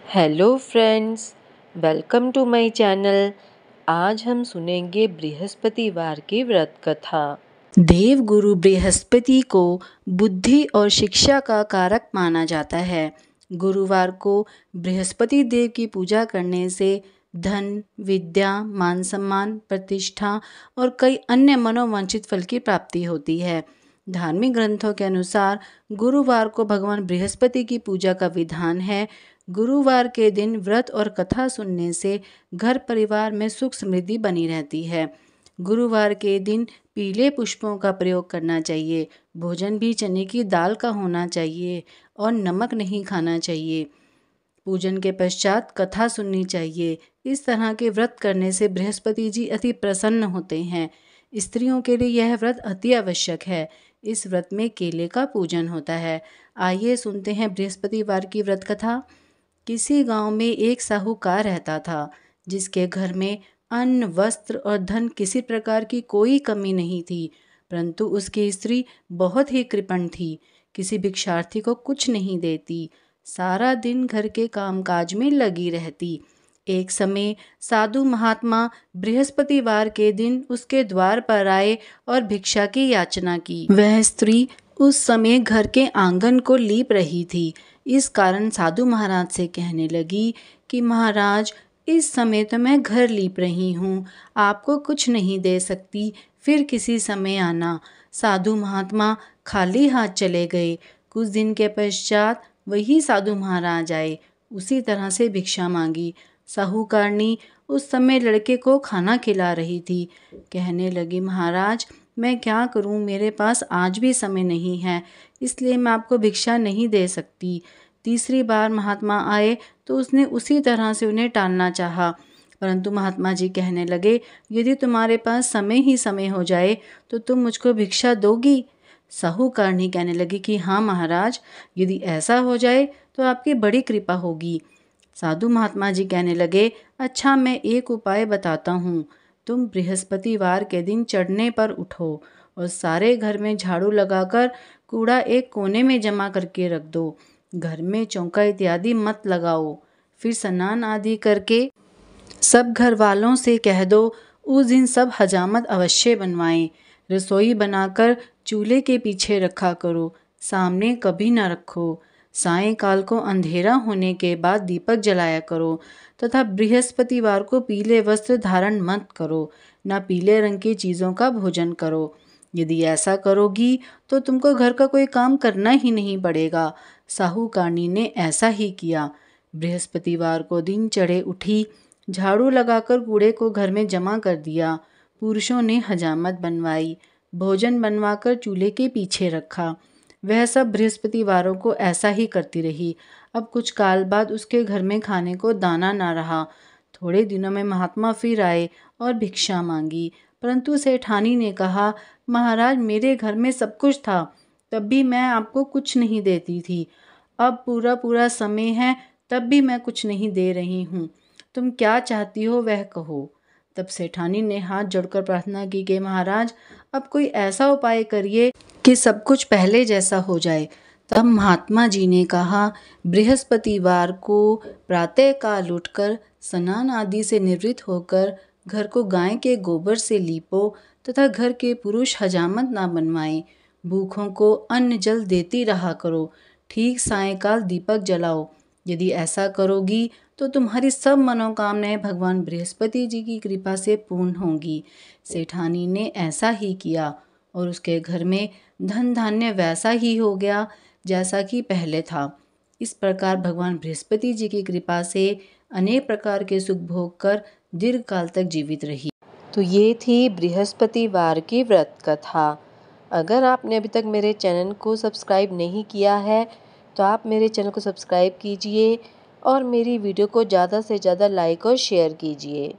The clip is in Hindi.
Hello friends, welcome to my channel. आज हम सुनेंगे बृहस्पतिवार की व्रत कथा। देव गुरु बृहस्पति को बुद्धि और शिक्षा का कारक माना जाता है। गुरुवार को बृहस्पति देव की पूजा करने से धन, विद्या, मान सम्मान, प्रतिष्ठा और कई अन्य मनोवांछित फल की प्राप्ति होती है। धार्मिक ग्रंथों के अनुसार गुरुवार को भगवान बृहस्पति की पूजा का विधान है। गुरुवार के दिन व्रत और कथा सुनने से घर परिवार में सुख समृद्धि बनी रहती है। गुरुवार के दिन पीले पुष्पों का प्रयोग करना चाहिए। भोजन भी चने की दाल का होना चाहिए और नमक नहीं खाना चाहिए। पूजन के पश्चात कथा सुननी चाहिए। इस तरह के व्रत करने से बृहस्पति जी अति प्रसन्न होते हैं। स्त्रियों के लिए यह व्रत अति आवश्यक है। इस व्रत में केले का पूजन होता है। आइए सुनते हैं बृहस्पतिवार की व्रत कथा। किसी गांव में एक साहूकार रहता था, जिसके घर में अन्न, वस्त्र और धन किसी प्रकार की कोई कमी नहीं थी, परंतु उसकी स्त्री बहुत ही कृपण थी। किसी भिक्षार्थी को कुछ नहीं देती, सारा दिन घर के कामकाज में लगी रहती। एक समय साधु महात्मा बृहस्पतिवार के दिन उसके द्वार पर आए और भिक्षा की याचना की। वह स्त्री उस समय घर के आंगन को लीप रही थी। इस कारण साधु महाराज से कहने लगी कि महाराज, इस समय तो मैं घर लीप रही हूँ, आपको कुछ नहीं दे सकती, फिर किसी समय आना। साधु महात्मा खाली हाथ चले गए। कुछ दिन के पश्चात वही साधु महाराज आए। उसी तरह से भिक्षा मांगी। साहूकारनी उस समय लड़के को खाना खिला रही थी। कहने लगी, महाराज, मैं क्या करूं, मेरे पास आज भी समय नहीं है, इसलिए मैं आपको भिक्षा नहीं दे सकती। तीसरी बार महात्मा आए तो उसने उसी तरह से उन्हें टालना चाहा, परंतु महात्मा जी कहने लगे, यदि तुम्हारे पास समय ही समय हो जाए तो तुम मुझको भिक्षा दोगी? साहूकारनी कहने लगी कि हाँ महाराज, यदि ऐसा हो जाए तो आपकी बड़ी कृपा होगी। साधु महात्मा जी कहने लगे, अच्छा, मैं एक उपाय बताता हूँ। तुम बृहस्पतिवार के दिन चढ़ने पर उठो और सारे घर में झाड़ू लगाकर कूड़ा एक कोने में जमा करके रख दो। घर में चौका इत्यादि मत लगाओ। फिर स्नान आदि करके सब घर वालों से कह दो, उस दिन सब हजामत अवश्य बनवाएं। रसोई बनाकर चूल्हे के पीछे रखा करो, सामने कभी न रखो। सायंकाल को अंधेरा होने के बाद दीपक जलाया करो तथा बृहस्पतिवार को पीले वस्त्र धारण मत करो, न पीले रंग की चीज़ों का भोजन करो। यदि ऐसा करोगी तो तुमको घर का कोई काम करना ही नहीं पड़ेगा। साहूकारनी ने ऐसा ही किया। बृहस्पतिवार को दिन चढ़े उठी, झाड़ू लगाकर कूड़े को घर में जमा कर दिया। पुरुषों ने हजामत बनवाई, भोजन बनवाकर चूल्हे के पीछे रखा। वह सब बृहस्पतिवारों को ऐसा ही करती रही। अब कुछ काल बाद उसके घर में खाने को दाना ना रहा। थोड़े दिनों में महात्मा फिर आए और भिक्षा मांगी, परंतु सेठानी ने कहा, महाराज, मेरे घर में सब कुछ था, तब भी मैं आपको कुछ नहीं देती थी। अब पूरा पूरा समय है, तब भी मैं कुछ नहीं दे रही हूँ। तुम क्या चाहती हो वह कहो। तब सेठानी ने हाथ जोड़कर प्रार्थना की कि महाराज, अब कोई ऐसा उपाय करिए कि सब कुछ पहले जैसा हो जाए। तब महात्मा जी ने कहा, बृहस्पतिवार को प्रातःकाल उठकर स्नान आदि से निवृत्त होकर घर को गाय के गोबर से लीपो तथा घर के पुरुष हजामत ना बनवाएं। भूखों को अन्न जल देती रहा करो। ठीक सायंकाल दीपक जलाओ। यदि ऐसा करोगी तो तुम्हारी सब मनोकामनाएं भगवान बृहस्पति जी की कृपा से पूर्ण होंगी। सेठानी ने ऐसा ही किया और उसके घर में धन धान्य वैसा ही हो गया जैसा कि पहले था। इस प्रकार भगवान बृहस्पति जी की कृपा से अनेक प्रकार के सुख भोग कर दीर्घ काल तक जीवित रही। तो ये थी बृहस्पतिवार की व्रत कथा। अगर आपने अभी तक मेरे चैनल को सब्सक्राइब नहीं किया है तो आप मेरे चैनल को सब्सक्राइब कीजिए और मेरी वीडियो को ज़्यादा से ज़्यादा लाइक और शेयर कीजिए।